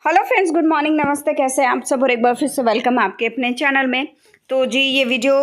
Hello friends, good morning, नमस्ते। कैसे हैं आप सब? और एक बार फिर से वेलकम आपके अपने चैनल में। तो जी ये वीडियो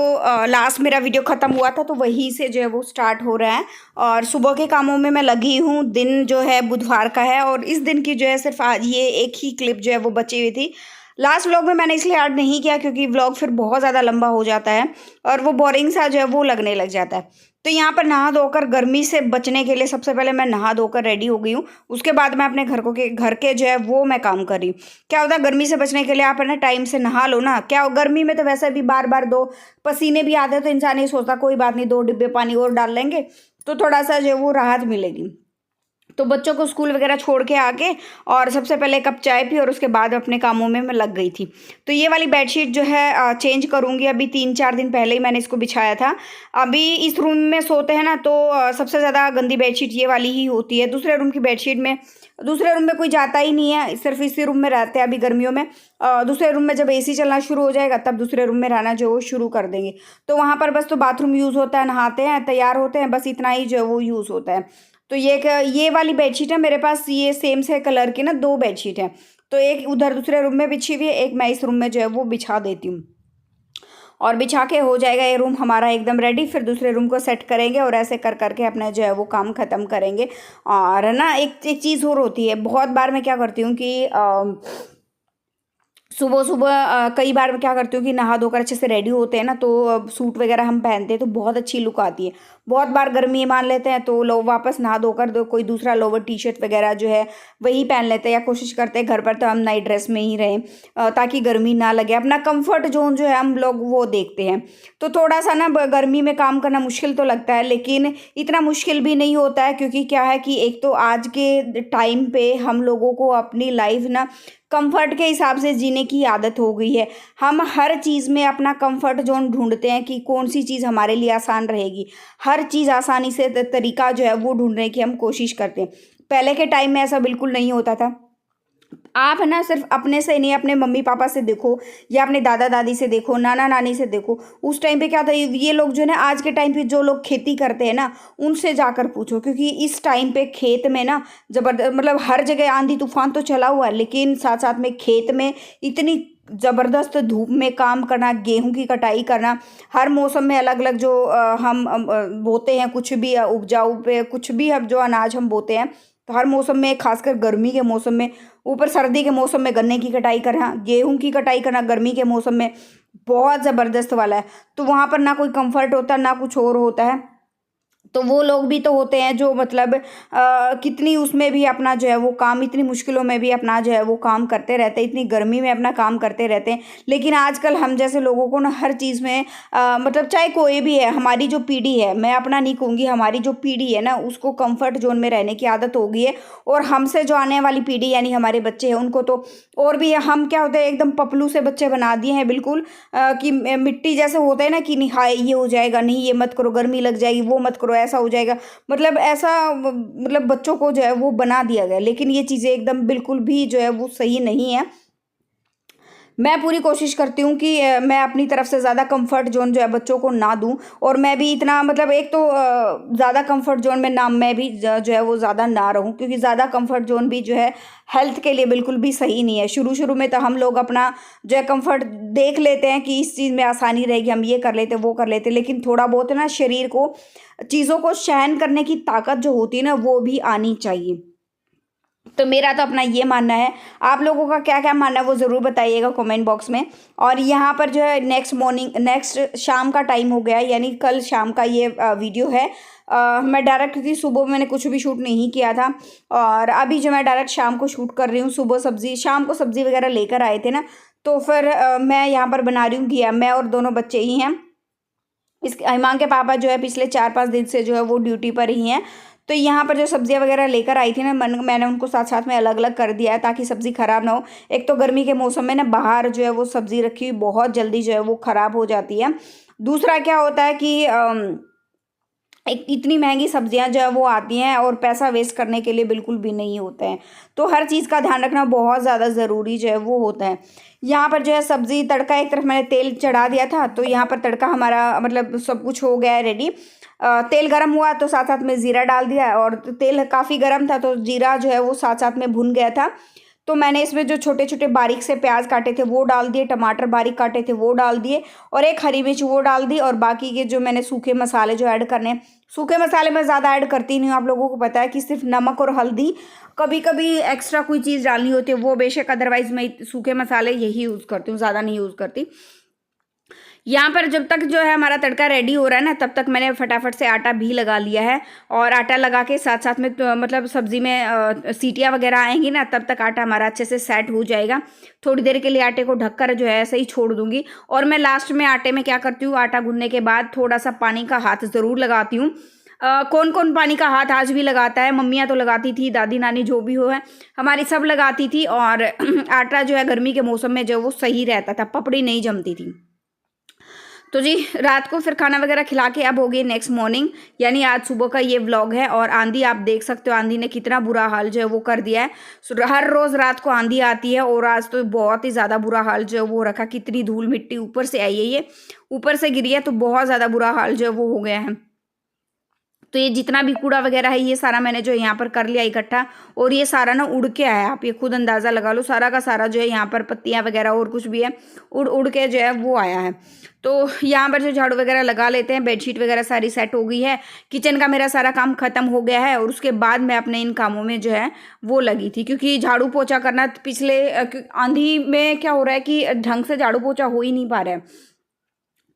लास्ट मेरा वीडियो ख़त्म हुआ था तो वहीं से जो है वो स्टार्ट हो रहा है। और सुबह के कामों में मैं लगी हूँ। दिन जो है बुधवार का है और इस दिन की जो है सिर्फ आज ये एक ही क्लिप जो है वो बची हुई थी। लास्ट व्लॉग में मैंने इसलिए ऐड नहीं किया क्योंकि व्लॉग फिर बहुत ज़्यादा लंबा हो जाता है और वो बोरिंग सा जो है वो लगने लग जाता है। तो यहाँ पर नहा धोकर गर्मी से बचने के लिए सबसे पहले मैं नहा धोकर रेडी हो गई हूँ। उसके बाद मैं अपने घर के जो है वो मैं काम कर रही हूँ। क्या होता है गर्मी से बचने के लिए आप है ना टाइम से नहा लो ना। क्या गर्मी में तो वैसे भी बार बार दो पसीने भी आते हैं तो इंसान ये सोचता कोई बात नहीं, 2 डिब्बे पानी और डाल लेंगे तो थोड़ा सा जो है वो राहत मिलेगी। तो बच्चों को स्कूल वगैरह छोड़ के आके और सबसे पहले कप चाय पी और उसके बाद अपने कामों में मैं लग गई थी। तो ये वाली बेडशीट जो है चेंज करूँगी। अभी 3-4 दिन पहले ही मैंने इसको बिछाया था। अभी इस रूम में सोते हैं ना तो सबसे ज़्यादा गंदी बेडशीट ये वाली ही होती है। दूसरे रूम की बेडशीट में दूसरे रूम में कोई जाता ही नहीं है, सिर्फ इसी रूम में रहते हैं अभी गर्मियों में। दूसरे रूम में जब एसी चलना शुरू हो जाएगा तब दूसरे रूम में रहना जो वो शुरू कर देंगे। तो वहाँ पर बस तो बाथरूम यूज़ होता है, नहाते हैं, तैयार होते हैं, बस इतना ही जो है वो यूज़ होता है। तो ये वाली बेडशीट है मेरे पास, ये सेम से कलर की ना 2 बेडशीट हैं। तो एक उधर दूसरे रूम में बिछी हुई है, एक मैं इस रूम में जो है वो बिछा देती हूँ और बिछा के हो जाएगा ये रूम हमारा एकदम रेडी। फिर दूसरे रूम को सेट करेंगे और ऐसे कर करके अपना जो है वो काम ख़त्म करेंगे। और ना एक चीज़ और होती है, बहुत बार मैं क्या करती हूँ कि सुबह सुबह कई बार मैं क्या करती हूँ कि नहा धोकर अच्छे से रेडी होते हैं ना तो सूट वगैरह हम पहनते हैं तो बहुत अच्छी लुक आती है। बहुत बार गर्मी मान लेते हैं तो लोग वापस नहा धोकर कोई दूसरा लोवर टी शर्ट वगैरह जो है वही पहन लेते हैं या कोशिश करते हैं घर पर तो हम नई ड्रेस में ही रहें ताकि गर्मी ना लगे। अपना कंफर्ट जोन जो है हम लोग वो देखते हैं। तो थोड़ा सा ना गर्मी में काम करना मुश्किल तो लगता है लेकिन इतना मुश्किल भी नहीं होता है क्योंकि क्या है कि एक तो आज के टाइम पे हम लोगों को अपनी लाइफ ना कंफर्ट के हिसाब से जीने की आदत हो गई है। हम हर चीज़ में अपना कंफर्ट जोन ढूंढते हैं कि कौन सी चीज़ हमारे लिए आसान रहेगी। हर चीज़ आसानी से तरीका जो है वो ढूंढने की हम कोशिश करते हैं। पहले के टाइम में ऐसा बिल्कुल नहीं होता था। आप है ना सिर्फ अपने से नहीं, अपने मम्मी पापा से देखो या अपने दादा दादी से देखो, नाना नानी से देखो। उस टाइम पे क्या था, ये लोग जो है ना आज के टाइम पे जो लोग खेती करते हैं ना उनसे जाकर पूछो क्योंकि इस टाइम पे खेत में ना जबरदस्त मतलब हर जगह आंधी तूफान तो चला हुआ है लेकिन साथ साथ में खेत में इतनी ज़बरदस्त धूप में काम करना, गेहूं की कटाई करना, हर मौसम में अलग अलग जो हम बोते हैं कुछ भी उपजाऊ पे कुछ भी अब जो अनाज हम बोते हैं तो हर मौसम में, खासकर गर्मी के मौसम में, ऊपर सर्दी के मौसम में गन्ने की कटाई करना, गेहूं की कटाई करना गर्मी के मौसम में बहुत ज़बरदस्त वाला है। तो वहाँ पर ना कोई कंफर्ट होता ना कुछ और होता है। तो वो लोग भी तो होते हैं जो मतलब कितनी उसमें भी अपना जो है वो काम, इतनी मुश्किलों में भी अपना जो है वो काम करते रहते हैं, इतनी गर्मी में अपना काम करते रहते हैं। लेकिन आजकल हम जैसे लोगों को ना हर चीज़ में मतलब चाहे कोई भी है, हमारी जो पीढ़ी है, मैं अपना नहीं कहूँगी, हमारी जो पीढ़ी है ना उसको कंफर्ट जोन में रहने की आदत हो गई है। और हमसे जो आने वाली पीढ़ी यानी हमारे बच्चे हैं उनको तो और भी हम क्या होते हैं एकदम पपलू से बच्चे बना दिए हैं बिल्कुल कि मिट्टी जैसे होता है ना कि नहीं हाय ये हो जाएगा, नहीं ये मत करो, गर्मी लग जाएगी, वो मत करो, ऐसा हो जाएगा। मतलब ऐसा मतलब बच्चों को जो है वो बना दिया गया लेकिन ये चीज़ें एकदम बिल्कुल भी जो है वो सही नहीं है। मैं पूरी कोशिश करती हूँ कि मैं अपनी तरफ से ज़्यादा कंफर्ट जोन जो है बच्चों को ना दूँ और मैं भी इतना मतलब एक तो ज़्यादा कंफर्ट जोन में ना मैं भी जो है वो ज़्यादा ना रहूँ क्योंकि ज़्यादा कंफर्ट जोन भी जो है हेल्थ के लिए बिल्कुल भी सही नहीं है। शुरू शुरू में तो हम लोग अपना जो है कंफर्ट देख लेते हैं कि इस चीज़ में आसानी रहेगी, हम ये कर लेते वो कर लेते, लेकिन थोड़ा बहुत ना शरीर को चीज़ों को सहन करने की ताकत जो होती है ना वो भी आनी चाहिए। तो मेरा तो अपना ये मानना है। आप लोगों का क्या क्या मानना है वो ज़रूर बताइएगा कमेंट बॉक्स में। और यहाँ पर जो है नेक्स्ट शाम का टाइम हो गया है, यानी कल शाम का ये वीडियो है। मैं डायरेक्ट क्योंकि सुबह मैंने कुछ भी शूट नहीं किया था और अभी जो मैं डायरेक्ट शाम को शूट कर रही हूँ। सुबह शाम को सब्ज़ी वगैरह लेकर आए थे ना तो फिर मैं यहाँ पर बना रही हूँ घिया। मैं और दोनों बच्चे ही हैं। इस हिमांक के पापा जो है पिछले 4-5 दिन से जो है वो ड्यूटी पर ही हैं। तो यहाँ पर जो सब्जियाँ वगैरह लेकर आई थी ना मैंने उनको साथ साथ में अलग अलग कर दिया है ताकि सब्ज़ी ख़राब ना हो। एक तो गर्मी के मौसम में ना बाहर जो है वो सब्ज़ी रखी हुई बहुत जल्दी जो है वो ख़राब हो जाती है। दूसरा क्या होता है कि एक इतनी महंगी सब्जियां जो है वो आती हैं और पैसा वेस्ट करने के लिए बिल्कुल भी नहीं होते हैं। तो हर चीज़ का ध्यान रखना बहुत ज़्यादा ज़रूरी जो है वो होता है। यहाँ पर जो है सब्ज़ी तड़का, एक तरफ मैंने तेल चढ़ा दिया था तो यहाँ पर तड़का हमारा मतलब सब कुछ हो गया है रेडी। तेल गरम हुआ तो साथ साथ में ज़ीरा डाल दिया और तेल काफ़ी गरम था तो जीरा जो है वो साथ साथ में भुन गया था। तो मैंने इसमें जो छोटे छोटे बारीक से प्याज काटे थे वो डाल दिए, टमाटर बारीक काटे थे वो डाल दिए, और एक हरी मिर्च वो डाल दी। और बाकी के जो मैंने सूखे मसाले जो ऐड करने हैं, सूखे मसाले मैं ज़्यादा ऐड करती नहीं हूँ, आप लोगों को पता है कि सिर्फ नमक और हल्दी, कभी कभी एक्स्ट्रा कोई चीज़ डालनी होती है वो बेशक, अदरवाइज़ मैं सूखे मसाले यही यूज़ करती हूँ, ज़्यादा नहीं यूज़ करती। यहाँ पर जब तक जो है हमारा तड़का रेडी हो रहा है ना, तब तक मैंने फटाफट से आटा भी लगा लिया है। और आटा लगा के साथ साथ में तो मतलब सब्ज़ी में सीटियाँ वगैरह आएंगी ना, तब तक आटा हमारा अच्छे से सेट हो जाएगा। थोड़ी देर के लिए आटे को ढककर जो है ऐसे ही छोड़ दूंगी। और मैं लास्ट में आटे में क्या करती हूँ, आटा गूंदने के बाद थोड़ा सा पानी का हाथ ज़रूर लगाती हूँ। कौन कौन पानी का हाथ आज भी लगाता है, मम्मियाँ तो लगाती थी, दादी नानी जो भी हो है हमारी सब लगाती थी। और आटा जो है गर्मी के मौसम में जो वो सही रहता था, पपड़ी नहीं जमती थी। तो जी रात को फिर खाना वगैरह खिला के अब हो गई नेक्स्ट मॉर्निंग, यानी आज सुबह का ये व्लॉग है। और आंधी आप देख सकते हो, आंधी ने कितना बुरा हाल जो है वो कर दिया है। हर रोज़ रात को आंधी आती है और आज तो बहुत ही ज़्यादा बुरा हाल जो है वो रखा। कितनी धूल मिट्टी ऊपर से आई है, ये ऊपर से गिरी है, तो बहुत ज़्यादा बुरा हाल जो है वो हो गया है। तो ये जितना भी कूड़ा वगैरह है ये सारा मैंने जो यहाँ पर कर लिया इकट्ठा। और ये सारा ना उड़ के आया, आप ये खुद अंदाज़ा लगा लो, सारा का सारा जो है यहाँ पर पत्तियाँ वगैरह और कुछ भी है उड़ उड़ के जो है वो आया है। तो यहाँ पर जो झाड़ू वगैरह लगा लेते हैं, बेडशीट वगैरह सारी सेट हो गई है, किचन का मेरा सारा काम खत्म हो गया है। और उसके बाद मैं अपने इन कामों में जो है वो लगी थी, क्योंकि झाड़ू पोछा करना पिछले आंधी में क्या हो रहा है कि ढंग से झाड़ू पोछा हो ही नहीं पा रहा है।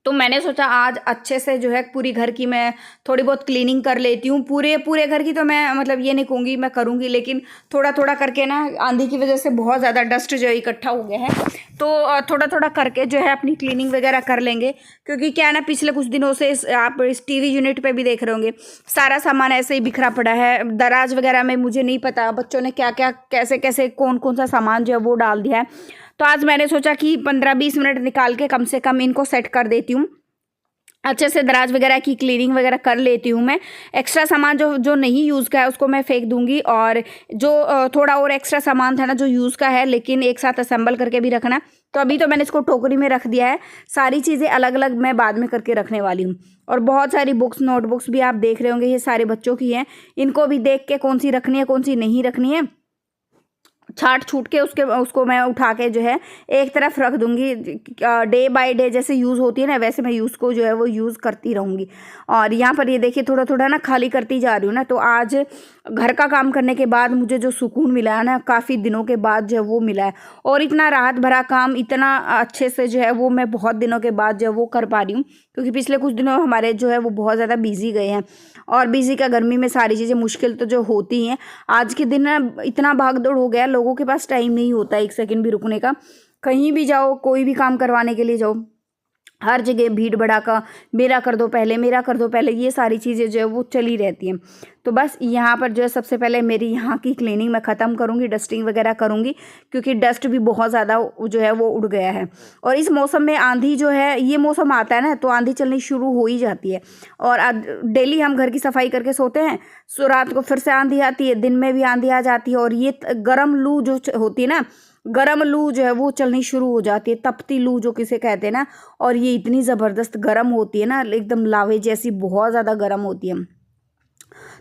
तो मैंने सोचा आज अच्छे से जो है पूरी घर की मैं थोड़ी बहुत क्लीनिंग कर लेती हूँ। पूरे घर की तो मैं मतलब ये नहीं कहूँगी मैं करूँगी, लेकिन थोड़ा थोड़ा करके ना, आंधी की वजह से बहुत ज़्यादा डस्ट जो है इकट्ठा हो गया है, तो थोड़ा थोड़ा करके जो है अपनी क्लीनिंग वगैरह कर लेंगे। क्योंकि क्या है ना, पिछले कुछ दिनों से आप इस टीवी यूनिट पे भी देख रहे होंगे, सारा सामान ऐसे ही बिखरा पड़ा है। दराज वगैरह में मुझे नहीं पता बच्चों ने क्या क्या कैसे कैसे कौन कौन सा सामान जो है वो डाल दिया है। तो आज मैंने सोचा कि 15-20 मिनट निकाल के कम से कम इनको सेट कर देती हूँ, अच्छे से दराज वगैरह की क्लीनिंग वगैरह कर लेती हूँ मैं। एक्स्ट्रा सामान जो नहीं यूज़ का है उसको मैं फेंक दूंगी, और जो थोड़ा और एक्स्ट्रा सामान था ना जो यूज़ का है लेकिन एक साथ असेंबल करके भी रखना, तो अभी तो मैंने इसको टोकरी में रख दिया है। सारी चीज़ें अलग अलग मैं बाद में करके रखने वाली हूँ। और बहुत सारी बुक्स नोटबुक्स भी आप देख रहे होंगे, ये सारे बच्चों की हैं, इनको भी देख के कौन सी रखनी है कौन सी नहीं रखनी है छाट छूट के उसको मैं उठा के जो है एक तरफ रख दूंगी। डे बाय डे जैसे यूज़ होती है ना, वैसे मैं यूज़ को जो है वो यूज़ करती रहूँगी। और यहाँ पर ये देखिए थोड़ा थोड़ा ना खाली करती जा रही हूँ ना। तो आज घर का काम करने के बाद मुझे जो सुकून मिला है ना, काफ़ी दिनों के बाद जो है वो मिला है। और इतना राहत भरा काम इतना अच्छे से जो है वो मैं बहुत दिनों के बाद जो है वो कर पा रही हूँ, क्योंकि पिछले कुछ दिनों हमारे जो है वो बहुत ज़्यादा बिजी गए हैं। और बिजी का गर्मी में सारी चीज़ें मुश्किल तो जो होती हैं, आज के दिन ना इतना भाग दौड़ हो गया, लोगों के पास टाइम नहीं होता एक सेकंड भी रुकने का। कहीं भी जाओ, कोई भी काम करवाने के लिए जाओ, हर जगह भीड़ भड़ाका, मेरा कर दो पहले, मेरा कर दो पहले, ये सारी चीज़ें जो है वो चली रहती हैं। तो बस यहाँ पर जो है सबसे पहले मेरी यहाँ की क्लीनिंग मैं ख़त्म करूँगी, डस्टिंग वगैरह करूँगी, क्योंकि डस्ट भी बहुत ज़्यादा जो है वो उड़ गया है। और इस मौसम में आंधी जो है, ये मौसम आता है ना तो आंधी चलनी शुरू हो ही जाती है। और डेली हम घर की सफाई करके सोते हैं, सो रात को फिर से आंधी आती है, दिन में भी आंधी आ जाती है। और ये गर्म लू जो होती है ना, गरम लू जो है वो चलनी शुरू हो जाती है, तपती लू जो किसे कहते हैं ना। और ये इतनी ज़बरदस्त गर्म होती है ना, एकदम लावे जैसी, बहुत ज़्यादा गर्म होती है।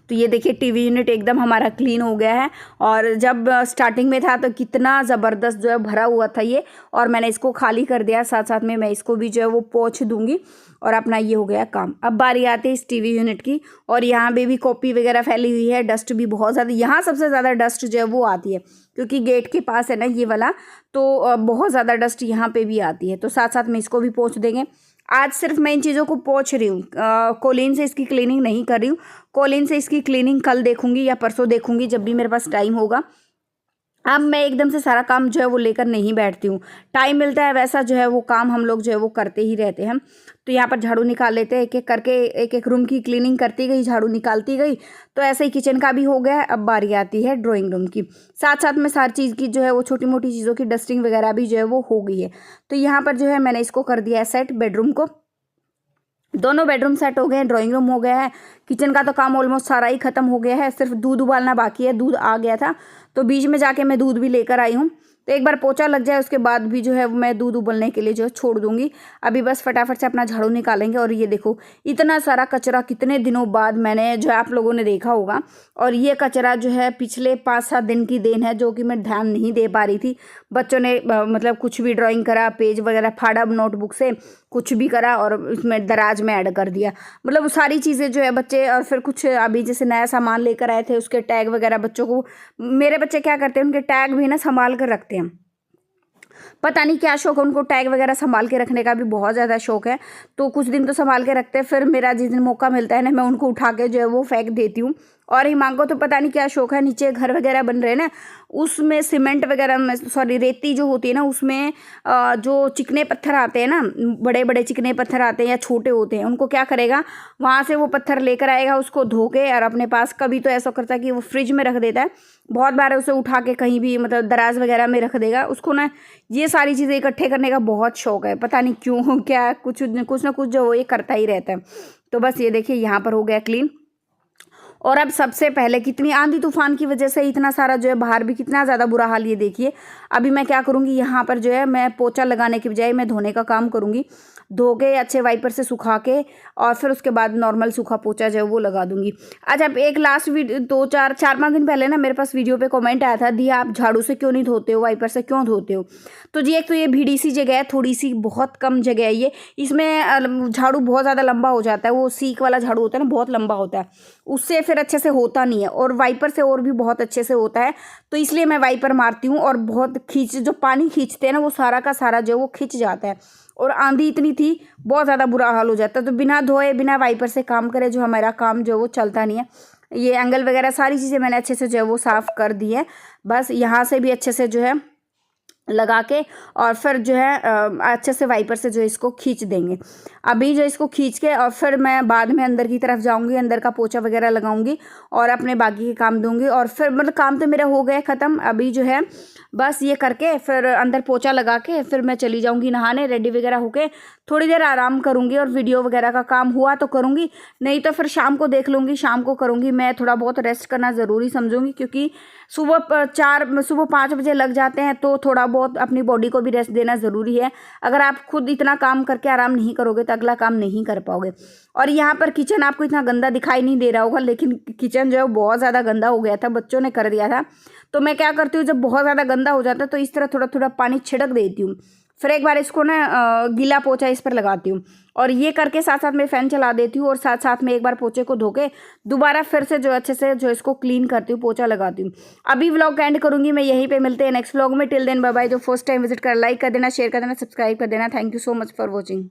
तो ये देखिए टीवी यूनिट एकदम हमारा क्लीन हो गया है। और जब स्टार्टिंग में था तो कितना ज़बरदस्त जो है भरा हुआ था ये, और मैंने इसको खाली कर दिया। साथ साथ में मैं इसको भी जो है वो पोंछ दूंगी और अपना ये हो गया काम। अब बारी आती है इस टीवी यूनिट की। और यहाँ पे भी कॉपी वगैरह फैली हुई है, डस्ट भी बहुत ज़्यादा, यहाँ सबसे ज़्यादा डस्ट जो है वो आती है, क्योंकि गेट के पास है ना ये वाला, तो बहुत ज़्यादा डस्ट यहाँ पे भी आती है। तो साथ साथ में इसको भी पोंछ देंगे। आज सिर्फ मैं इन चीज़ों को पोंछ रही हूँ, कोलिन से इसकी क्लीनिंग नहीं कर रही हूँ। कोलिन से इसकी क्लीनिंग कल देखूंगी या परसों देखूंगी, जब भी मेरे पास टाइम होगा। अब मैं एकदम से सारा काम जो है वो लेकर नहीं बैठती हूँ, टाइम मिलता है वैसा जो है वो काम हम लोग जो है वो करते ही रहते हैं। तो यहाँ पर झाड़ू निकाल लेते हैं, एक एक करके एक एक रूम की क्लीनिंग करती गई, झाड़ू निकालती गई। तो ऐसे ही किचन का भी हो गया है। अब बारी आती है ड्राइंग रूम की। साथ साथ में सारी चीज़ की जो है वो छोटी मोटी चीज़ों की डस्टिंग वगैरह भी जो है वो हो गई है। तो यहाँ पर जो है मैंने इसको कर दिया है सेट, बेडरूम को। दोनों बेडरूम सेट हो गए हैं, ड्राइंग रूम हो गया है, किचन का तो काम ऑलमोस्ट सारा ही खत्म हो गया है, सिर्फ दूध उबालना बाकी है। दूध आ गया था तो बीच में जाके मैं दूध भी लेकर आई हूँ। तो एक बार पोछा लग जाए उसके बाद भी जो है मैं दूध उबलने के लिए जो है छोड़ दूंगी। अभी बस फटाफट से अपना झाड़ू निकालेंगे। और ये देखो इतना सारा कचरा कितने दिनों बाद मैंने जो है आप लोगों ने देखा होगा। और ये कचरा जो है पिछले 5-7 दिन की देन है, जो कि मैं ध्यान नहीं दे पा रही थी। बच्चों ने मतलब कुछ भी ड्राइंग करा, पेज वगैरह फाड़ा नोटबुक से, कुछ भी करा और इसमें दराज में ऐड कर दिया। मतलब वो सारी चीज़ें जो है बच्चे, और फिर कुछ अभी जैसे नया सामान लेकर आए थे उसके टैग वगैरह बच्चों को, मेरे बच्चे क्या करते हैं उनके टैग भी ना संभाल कर रखते हैं। पता नहीं क्या शौक है उनको, टैग वगैरह संभाल के रखने का भी बहुत ज़्यादा शौक है। तो कुछ दिन तो संभाल के रखते हैं, फिर मेरा जिस दिन मौका मिलता है ना मैं उनको उठा के जो है वो फेंक देती हूँ। और हिमांग को तो पता नहीं क्या शौक है, नीचे घर वगैरह बन रहे हैं ना, उसमें सीमेंट वगैरह में, सॉरी रेती जो होती है ना उसमें जो चिकने पत्थर आते हैं ना, बड़े बड़े चिकने पत्थर आते हैं या छोटे होते हैं, उनको क्या करेगा वहाँ से वो पत्थर लेकर आएगा, उसको धो के और अपने पास, कभी तो ऐसा करता है कि वो फ्रिज में रख देता है, बहुत बार उसे उठा के कहीं भी मतलब दराज वगैरह में रख देगा। उसको ना ये सारी चीज़ें इकट्ठे करने का बहुत शौक है, पता नहीं क्यों, क्या कुछ ना कुछ जो वो ये करता ही रहता है। तो बस ये देखिए यहाँ पर हो गया क्लीन। और अब सबसे पहले कितनी आंधी तूफान की वजह से इतना सारा जो है बाहर भी कितना ज़्यादा बुरा हाल, ये देखिए। अभी मैं क्या करूँगी, यहाँ पर जो है मैं पोछा लगाने के बजाय मैं धोने का काम करूँगी। धो के अच्छे वाइपर से सुखा के और फिर उसके बाद नॉर्मल सूखा पोछा जो है वो लगा दूंगी। अच्छा, एक लास्ट वीडियो 4-5 दिन पहले ना मेरे पास वीडियो पे कमेंट आया था, दिया आप झाड़ू से क्यों नहीं धोते हो, वाइपर से क्यों धोते हो। तो जी एक तो ये भीड़ी सी जगह है, थोड़ी सी बहुत कम जगह है ये, इसमें झाड़ू बहुत ज़्यादा लंबा हो जाता है, वो सीक वाला झाड़ू होता है ना बहुत लंबा होता है, उससे फिर अच्छे से होता नहीं है, और वाइपर से और भी बहुत अच्छे से होता है। तो इसलिए मैं वाइपर मारती हूँ और बहुत जो पानी खींचते हैं ना वो सारा का सारा जो वो खिंच जाता है। और आंधी इतनी थी, बहुत ज़्यादा बुरा हाल हो जाता है। तो बिना धोए बिना वाइपर से काम करे जो हमारा काम जो वो चलता नहीं है। ये एंगल वगैरह सारी चीज़ें मैंने अच्छे से जो है वो साफ़ कर दी है। बस यहाँ से भी अच्छे से जो है लगा के और फिर जो है अच्छे से वाइपर से जो इसको खींच देंगे। अभी जो इसको खींच के और फिर मैं बाद में अंदर की तरफ जाऊंगी, अंदर का पोछा वगैरह लगाऊंगी और अपने बाकी के काम दूंगी। और फिर मतलब काम तो मेरा हो गया ख़त्म। अभी जो है बस ये करके फिर अंदर पोछा लगा के फिर मैं चली जाऊंगी नहाने, रेडी वगैरह होके थोड़ी देर आराम करूंगी और वीडियो वगैरह का काम हुआ तो करूंगी, नहीं तो फिर शाम को देख लूँगी, शाम को करूँगी। मैं थोड़ा बहुत रेस्ट करना ज़रूरी समझूंगी, क्योंकि सुबह 5 बजे लग जाते हैं, तो थोड़ा बहुत अपनी बॉडी को भी रेस्ट देना ज़रूरी है। अगर आप खुद इतना काम करके आराम नहीं करोगे तो अगला काम नहीं कर पाओगे। और यहाँ पर किचन आपको इतना गंदा दिखाई नहीं दे रहा होगा, लेकिन किचन जो है बहुत ज़्यादा गंदा हो गया था, बच्चों ने कर दिया था। तो मैं क्या करती हूँ, जब बहुत ज़्यादा गंदा हो जाता है तो इस तरह थोड़ा थोड़ा पानी छिड़क देती हूँ, फिर एक बार इसको ना गीला पोछा इस पर लगाती हूँ, और ये करके साथ साथ में फ़ैन चला देती हूँ और साथ साथ में एक बार पोछे को धो के दोबारा फिर से जो अच्छे से जो इसको क्लीन करती हूँ, पोछा लगाती हूँ। अभी व्लॉग एंड करूँगी मैं यहीं पे, मिलते हैं नेक्स्ट व्लॉग में। Till then bye bye. जो फर्स्ट टाइम विजिट कर लाइक कर देना, शेयर कर देना, सब्सक्राइब कर देना। Thank you so much for watching.